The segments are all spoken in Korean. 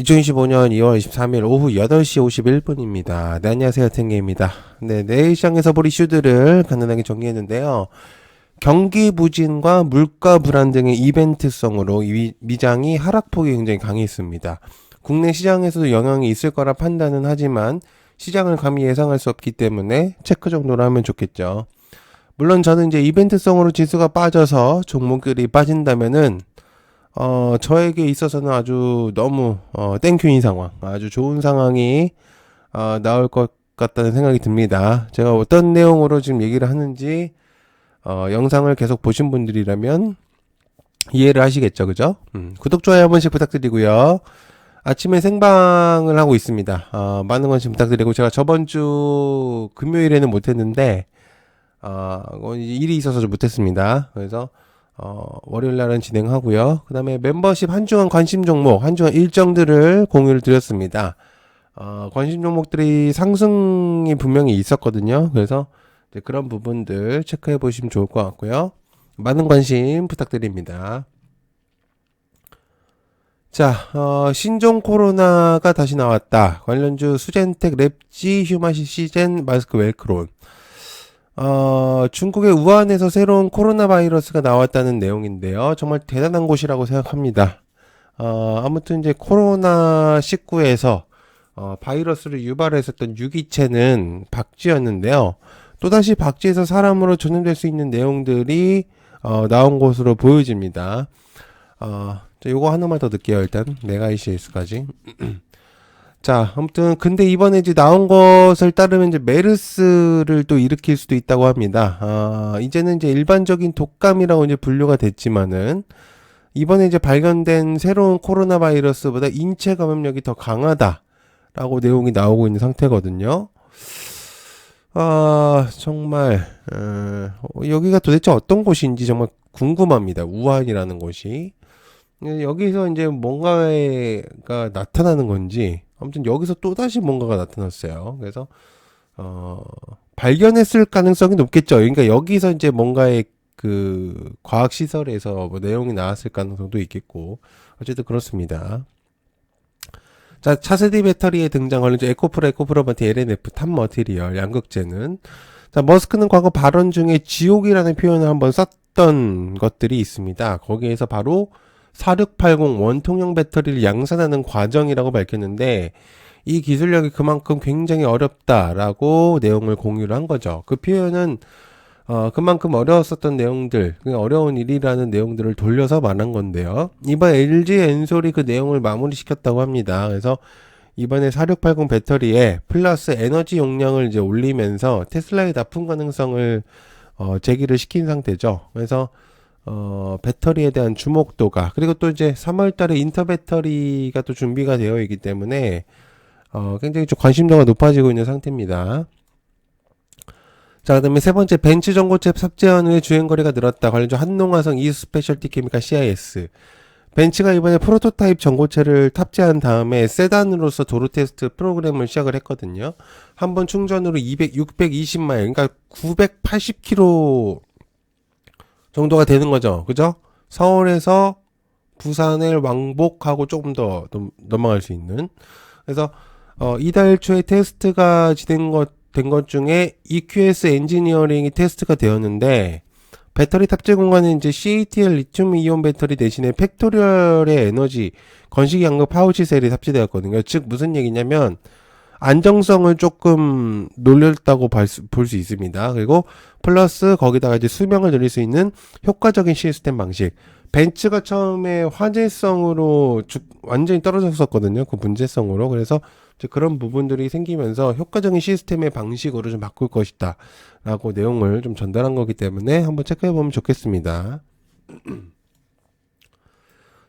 2025년 2월 23일 오후 8시 51분입니다. 네, 안녕하세요. 탱게입니다. 네, 내일 시장에서 볼 이슈들을 간단하게 정리했는데요. 경기 부진과 물가 불안 등의 이벤트성으로 미장이 하락폭이 굉장히 강했습니다. 국내 시장에서도 영향이 있을 거라 판단은 하지만 시장을 감히 예상할 수 없기 때문에 체크 정도로 하면 좋겠죠. 물론 저는 이제 이벤트성으로 지수가 빠져서 종목들이 빠진다면은 저에게 있어서는 아주 너무, 땡큐인 상황, 아주 좋은 상황이, 나올 것 같다는 생각이 듭니다. 제가 어떤 내용으로 지금 얘기를 하는지, 영상을 계속 보신 분들이라면 이해를 하시겠죠, 그죠? 구독, 좋아요 한 번씩 부탁드리고요. 아침에 생방을 하고 있습니다. 많은 관심 부탁드리고, 제가 저번 주 금요일에는 못했는데, 일이 있어서 좀 못했습니다. 그래서, 월요일 날은 진행하고요. 그 다음에 멤버십 한주간 관심 종목, 한주간 일정들을 공유를 드렸습니다. 관심 종목들이 상승이 분명히 있었거든요. 그래서 이제 그런 부분들 체크해 보시면 좋을 것 같고요. 많은 관심 부탁드립니다. 자, 신종 코로나가 다시 나왔다. 관련주 수젠텍, 랩지, 휴마시, 시젠, 마스크, 웰크론. 중국의 우한에서 새로운 코로나 바이러스가 나왔다는 내용인데요. 정말 대단한 곳이라고 생각합니다. 아무튼 이제 코로나19에서 바이러스를 유발했었던 유기체는 박쥐였는데요. 또다시 박쥐에서 사람으로 전염될 수 있는 내용들이 나온 것으로 보여집니다. 요거 하나만 더 넣을게요. 일단 메가이시스까지. 자, 아무튼 근데 이번에 이제 나온 것을 따르면 이제 메르스를 또 일으킬 수도 있다고 합니다. 이제는 이제 일반적인 독감이라고 이제 분류가 됐지만은 이번에 이제 발견된 새로운 코로나 바이러스보다 인체 감염력이 더 강하다라고 내용이 나오고 있는 상태거든요. 정말 여기가 도대체 어떤 곳인지 정말 궁금합니다. 우한이라는 곳이. 여기서 이제 뭔가가 나타나는 건지 아무튼 여기서 또다시 뭔가가 나타났어요. 그래서 발견했을 가능성이 높겠죠. 그러니까 여기서 이제 뭔가의 그 과학 시설에서 뭐 내용이 나왔을 가능성도 있겠고 어쨌든 그렇습니다. 자, 차세대 배터리에 등장하는 에코프로바티 LNF 탑 머티리얼 양극재는 자, 머스크는 과거 발언 중에 지옥이라는 표현을 한번 썼던 것들이 있습니다. 거기에서 바로 4680 원통형 배터리를 양산하는 과정이라고 밝혔는데 이 기술력이 그만큼 굉장히 어렵다라고 내용을 공유를 한 거죠. 그 표현은 그만큼 어려웠었던 내용들, 어려운 일이라는 내용들을 돌려서 말한 건데요. 이번 LG 엔솔이 그 내용을 마무리시켰다고 합니다. 그래서 이번에 4680 배터리에 플러스 에너지 용량을 이제 올리면서 테슬라의 납품 가능성을 제기를 시킨 상태죠. 그래서 배터리에 대한 주목도가 그리고 또 이제 3월 달에 인터 배터리가 또 준비가 되어 있기 때문에 굉장히 좀 관심도가 높아지고 있는 상태입니다. 자, 그 다음에 세 번째 벤츠 전고체 탑재한 후에 주행거리가 늘었다. 관련주 한농화성 이수 스페셜티 케미칼 CIS. 벤츠가 이번에 프로토타입 전고체를 탑재한 다음에 세단으로서 도로 테스트 프로그램을 시작을 했거든요. 한 번 충전으로 620마일, 그러니까 980km 정도가 되는 거죠. 그죠? 서울에서 부산을 왕복하고 조금 더 넘어갈 수 있는. 그래서, 이달 초에 테스트가 된 것 중에 EQS 엔지니어링이 테스트가 되었는데, 배터리 탑재 공간은 이제 CATL 리튬 이온 배터리 대신에 팩토리얼의 에너지, 건식 양극 파우치 셀이 탑재되었거든요. 즉, 무슨 얘기냐면, 안정성을 조금 놀렸다고 볼 수 있습니다. 그리고 플러스 거기다가 이제 수명을 늘릴 수 있는 효과적인 시스템 방식. 벤츠가 처음에 화재성으로 완전히 떨어졌었거든요. 그 문제성으로. 그래서 이제 그런 부분들이 생기면서 효과적인 시스템의 방식으로 좀 바꿀 것이다. 라고 내용을 좀 전달한 거기 때문에 한번 체크해보면 좋겠습니다.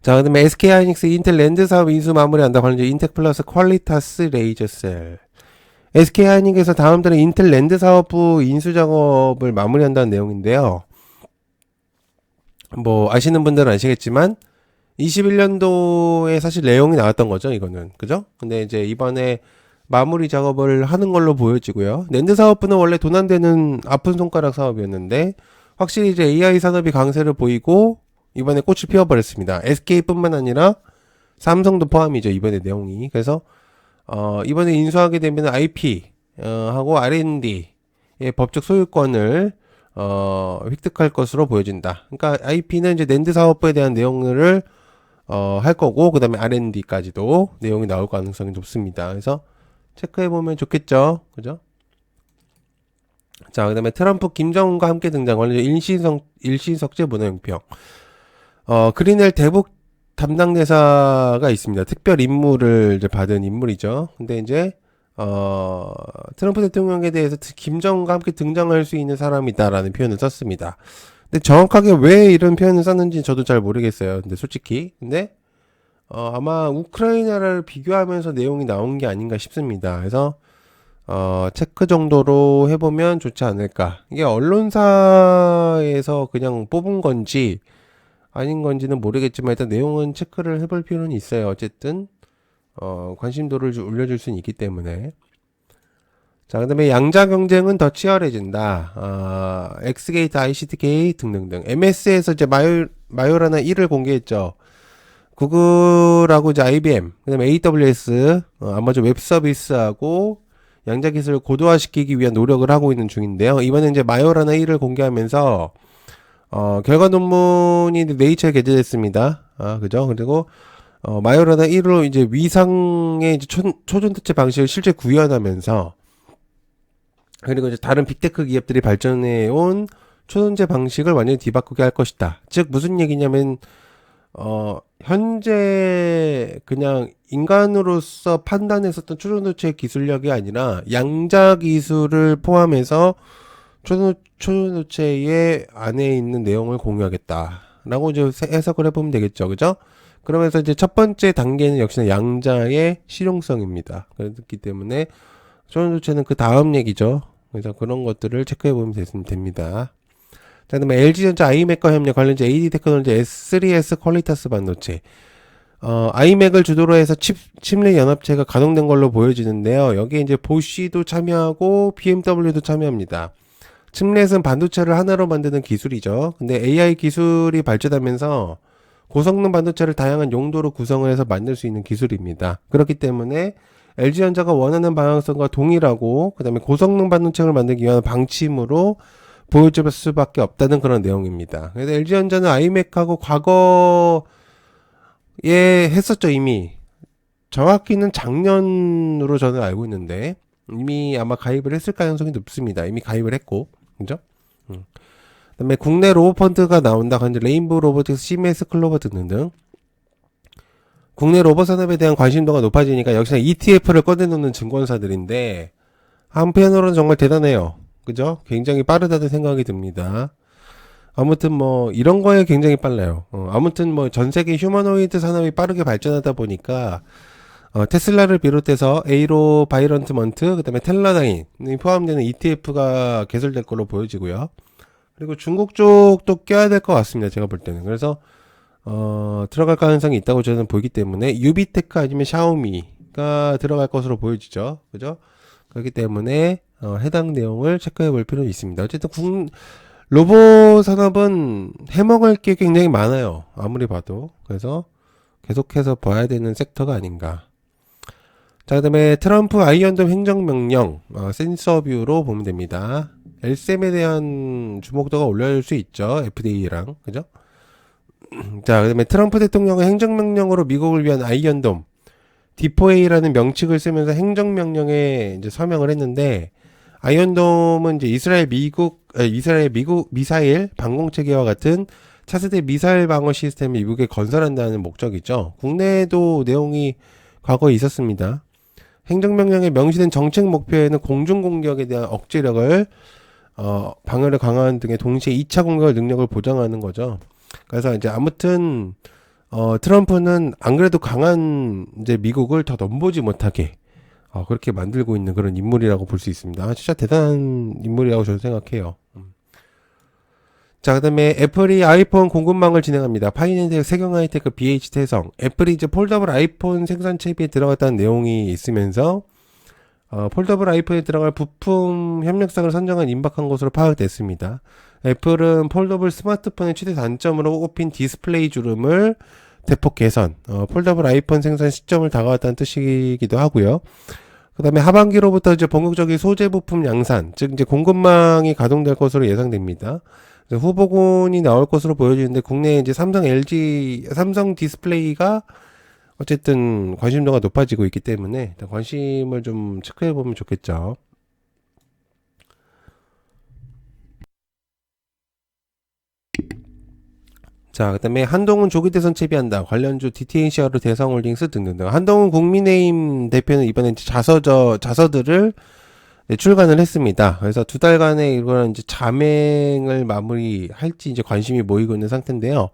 자, 그 다음에 SK하이닉스 인텔 랜드 사업 인수 마무리한다. 관련주 인텍 플러스 퀄리타스 레이저셀. SK하이닉스에서 다음 달에 인텔 랜드 사업부 인수 작업을 마무리한다는 내용인데요. 뭐 아시는 분들은 아시겠지만 21년도에 사실 내용이 나왔던 거죠. 이거는. 그죠? 근데 이제 이번에 마무리 작업을 하는 걸로 보여지고요. 랜드 사업부는 원래 돈 안 되는 아픈 손가락 사업이었는데 확실히 이제 AI 산업이 강세를 보이고 이번에 꽃을 피워버렸습니다. SK뿐만 아니라 삼성도 포함이죠, 이번에 내용이. 그래서 이번에 인수하게 되면 IP 하고 R&D 의 법적 소유권을 획득할 것으로 보여진다. 그러니까 IP는 이제 낸드 사업부에 대한 내용을 할 거고, 그 다음에 R&D까지도 내용이 나올 가능성이 높습니다. 그래서 체크해보면 좋겠죠. 그죠? 자, 그 다음에 트럼프 김정은과 함께 등장. 원래 일신석재 문화용평. 그린엘 대북 담당 대사가 있습니다. 특별 임무를 이제 받은 인물이죠. 근데 이제, 트럼프 대통령에 대해서 김정은과 함께 등장할 수 있는 사람이다라는 표현을 썼습니다. 근데 정확하게 왜 이런 표현을 썼는지 저도 잘 모르겠어요. 근데 솔직히. 근데, 아마 우크라이나를 비교하면서 내용이 나온 게 아닌가 싶습니다. 그래서, 체크 정도로 해보면 좋지 않을까. 이게 언론사에서 그냥 뽑은 건지 아닌 건지는 모르겠지만 일단 내용은 체크를 해볼 필요는 있어요. 어쨌든 관심도를 올려줄 수는 있기 때문에. 자, 그 다음에 양자 경쟁은 더 치열해진다. 엑스게이트, ICTK 등등등. MS에서 이제 마요라나 1을 공개했죠. 구글하고 이제 IBM, 그 다음에 AWS, 아마존 웹 서비스하고 양자 기술을 고도화시키기 위한 노력을 하고 있는 중인데요. 이번에 이제 마요라나 1을 공개하면서 결과 논문이 네이처에 게재됐습니다. 그죠? 그리고 마요라나 1로 이제 위상의 이제 초전도체 방식을 실제 구현하면서, 그리고 이제 다른 빅테크 기업들이 발전해온 초전도체 방식을 완전히 뒤바꾸게 할 것이다. 즉 무슨 얘기냐면 현재 그냥 인간으로서 판단했었던 초전도체 기술력이 아니라 양자 기술을 포함해서 초전도체의 안에 있는 내용을 공유하겠다라고 이제 해석을 해보면 되겠죠, 그죠? 그러면서 이제 첫 번째 단계는 역시나 양자의 실용성입니다. 그렇기 때문에 초전도체는 그 다음 얘기죠. 그래서 그런 것들을 체크해보면 됩니다. 자, 그다음에 LG전자 아이맥과 협력 관련주 AD 테크놀로지 S3S 퀄리타스 반도체. 아이맥을 주도로 해서 칩렛 연합체가 가동된 걸로 보여지는데요. 여기에 이제 보쉬도 참여하고 BMW도 참여합니다. 칩렛은 반도체를 하나로 만드는 기술이죠. 근데 AI 기술이 발전하면서 고성능 반도체를 다양한 용도로 구성을 해서 만들 수 있는 기술입니다. 그렇기 때문에 LG전자가 원하는 방향성과 동일하고, 그 다음에 고성능 반도체를 만들기 위한 방침으로 보여줄 수밖에 없다는 그런 내용입니다. 그래서 LG전자는 아이맥하고 과거에 했었죠, 이미. 정확히는 작년으로 저는 알고 있는데, 이미 아마 가입을 했을 가능성이 높습니다. 이미 가입을 했고, 그죠? 그 다음에 국내 로봇 펀드가 나온다. 현재 레인보우 로보틱스, 시메스, 클로버 등등. 국내 로봇 산업에 대한 관심도가 높아지니까 역시나 ETF를 꺼내놓는 증권사들인데, 한편으로는 정말 대단해요. 그죠? 굉장히 빠르다는 생각이 듭니다. 아무튼 뭐 이런 거에 굉장히 빨라요. 아무튼 뭐 전 세계 휴머노이드 산업이 빠르게 발전하다 보니까 테슬라를 비롯해서 에이로 바이런트먼트, 그다음에 텔라다인이 포함되는 ETF가 개설될 걸로 보여지고요. 그리고 중국 쪽도 껴야 될 것 같습니다. 제가 볼 때는. 그래서 들어갈 가능성이 있다고 저는 보기 때문에 유비테크 아니면 샤오미가 들어갈 것으로 보여지죠. 그죠? 그렇기 때문에 해당 내용을 체크해 볼 필요는 있습니다. 어쨌든 로봇 산업은 해먹을 게 굉장히 많아요. 아무리 봐도. 그래서 계속해서 봐야 되는 섹터가 아닌가. 자, 그 다음에 트럼프 아이언돔 행정명령, 센서뷰로 보면 됩니다. LSM에 대한 주목도가 올라올 수 있죠. FDA랑. 그죠? 자, 그 다음에 트럼프 대통령의 행정명령으로 미국을 위한 아이언돔, D4A라는 명칭을 쓰면서 행정명령에 이제 서명을 했는데, 아이언돔은 이제 이스라엘 미국 미사일 방공체계와 같은 차세대 미사일 방어 시스템을 미국에 건설한다는 목적이죠. 국내에도 내용이 과거에 있었습니다. 행정명령에 명시된 정책 목표에는 공중공격에 대한 억제력을 방어를 강화하는 등의 동시에 2차 공격 능력을 보장하는 거죠. 그래서 이제 아무튼 트럼프는 안 그래도 강한 이제 미국을 더 넘보지 못하게 그렇게 만들고 있는 그런 인물이라고 볼 수 있습니다. 진짜 대단한 인물이라고 저는 생각해요. 자, 그 다음에 애플이 아이폰 공급망을 진행합니다. 파이낸스, 세경하이테크, BH태성. 애플이 이제 폴더블 아이폰 생산 채비에 들어갔다는 내용이 있으면서 폴더블 아이폰에 들어갈 부품 협력상을 선정한 임박한 것으로 파악됐습니다. 애플은 폴더블 스마트폰의 최대 단점으로 꼽힌 디스플레이 주름을 대폭 개선, 폴더블 아이폰 생산 시점을 다가왔다는 뜻이기도 하고요. 그 다음에 하반기로부터 이제 본격적인 소재 부품 양산, 즉 이제 공급망이 가동될 것으로 예상됩니다. 후보군이 나올 것으로 보여지는데 국내에 이제 삼성 LG, 삼성 디스플레이가 어쨌든 관심도가 높아지고 있기 때문에 일단 관심을 좀 체크해 보면 좋겠죠. 자, 그 다음에 한동훈 조기 대선 채비한다. 관련주 DTNC하루 대상홀딩스 등등등. 한동훈 국민의힘 대표는 이번에 이제 자서들을 출간을 했습니다. 그래서 두 달간의 이런 이제 잠행을 마무리할지 이제 관심이 모이고 있는 상태인데요.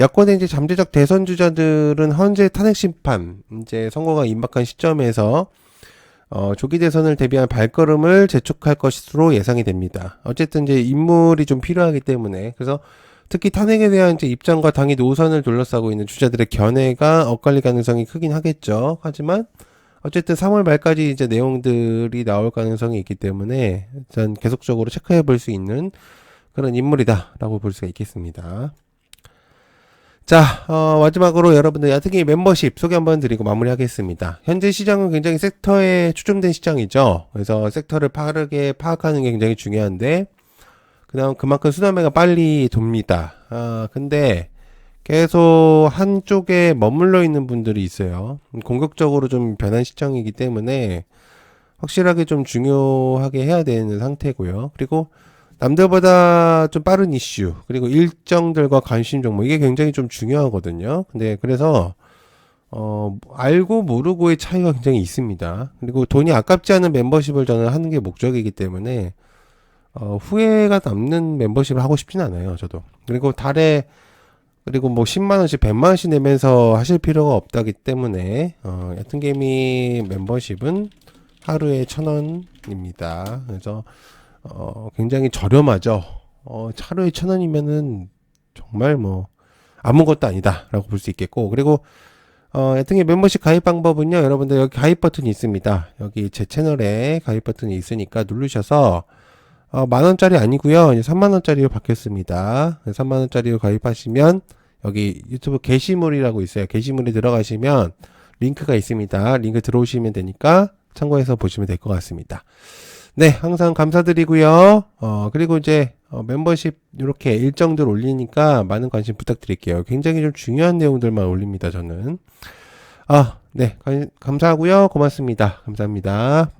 야권의 이제 잠재적 대선 주자들은 현재 탄핵 심판 이제 선거가 임박한 시점에서 조기 대선을 대비한 발걸음을 재촉할 것으로 예상이 됩니다. 어쨌든 이제 인물이 좀 필요하기 때문에 그래서 특히 탄핵에 대한 이제 입장과 당이 노선을 둘러싸고 있는 주자들의 견해가 엇갈릴 가능성이 크긴 하겠죠. 하지만 어쨌든 3월 말까지 이제 내용들이 나올 가능성이 있기 때문에 일단 계속적으로 체크해 볼 수 있는 그런 인물이다라고 볼 수가 있겠습니다. 자, 마지막으로 여러분들 야트기 멤버십 소개 한번 드리고 마무리하겠습니다. 현재 시장은 굉장히 섹터에 추중된 시장이죠. 그래서 섹터를 빠르게 파악하는 게 굉장히 중요한데 그만큼 수남매가 빨리 돕니다. 근데 계속 한쪽에 머물러 있는 분들이 있어요. 공격적으로 좀 변한 시장이기 때문에 확실하게 좀 중요하게 해야 되는 상태고요. 그리고 남들보다 좀 빠른 이슈, 그리고 일정들과 관심 종목, 이게 굉장히 좀 중요하거든요. 근데 그래서 알고 모르고의 차이가 굉장히 있습니다. 그리고 돈이 아깝지 않은 멤버십을 저는 하는 게 목적이기 때문에 후회가 남는 멤버십을 하고 싶진 않아요, 저도. 그리고 달에, 그리고 뭐 10만원씩, 100만원씩 내면서 하실 필요가 없다기 때문에, 얕은개미 멤버십은 하루에 1,000원입니다. 그래서, 굉장히 저렴하죠. 하루에 1,000원이면은 정말 뭐, 아무것도 아니다, 라고 볼 수 있겠고, 그리고, 얕은개 멤버십 가입 방법은요, 여러분들 여기 가입 버튼이 있습니다. 여기 제 채널에 가입 버튼이 있으니까 누르셔서, 10,000원짜리 아니고요. 이제 30,000원짜리로 바뀌었습니다. 30,000원짜리로 가입하시면 여기 유튜브 게시물이라고 있어요. 게시물에 들어가시면 링크가 있습니다. 링크 들어오시면 되니까 참고해서 보시면 될 것 같습니다. 네, 항상 감사드리고요. 그리고 이제 멤버십 이렇게 일정들 올리니까 많은 관심 부탁드릴게요. 굉장히 좀 중요한 내용들만 올립니다, 저는. 네, 감사하고요. 고맙습니다. 감사합니다.